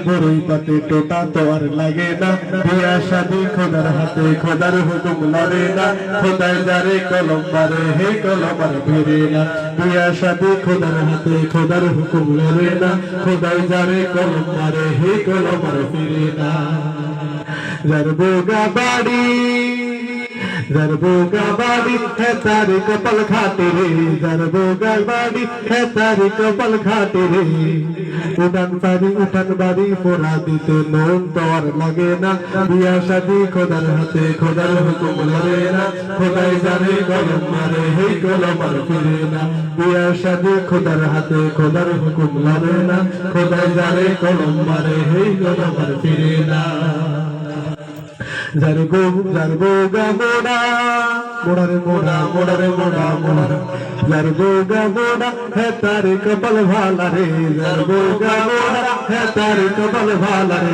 বড়ই পাতে টোটা তো আর লাগে না, বিয়া শাদি খোদার হাতে, খোদার হুকুম লড়ে না, খোদাই যারে কলম মারে হে কলম আর ফিরে না। বিয়া শাদি খোদার হাতে, খোদার হুকুম লড়ে না, খোদাই যারে কলম মারে হে কলম আর ফিরে না। যার বোগা বাড়ি, যার বোগা বাড়ি है तारी कपल खाते रे, যার বোগা বাড়ি है तारी कपल खाते रे। উঠান বাড়ি পোড়া দিতে নুন তো আর লাগে না, বিয়া শাদি খোদার হাতে, খোদার হুকুম লড়ে না, খোদাই জানে কলম মারে হে কলম আর ফিরে না। বিয়া শাদি খোদার হাতে, খোদার হুকুম লড়ে না, খোদাই জানে কলম মারে হে কলম আর ফিরে না। যার বোগা মোড়া, মোড়া রে মোড়া, মোড়া রে মোড়া, মোড়া যার বোগা মোড়া है तारे कपल भाला रे, যার বোগা মোড়া है तारे कपल भाला रे।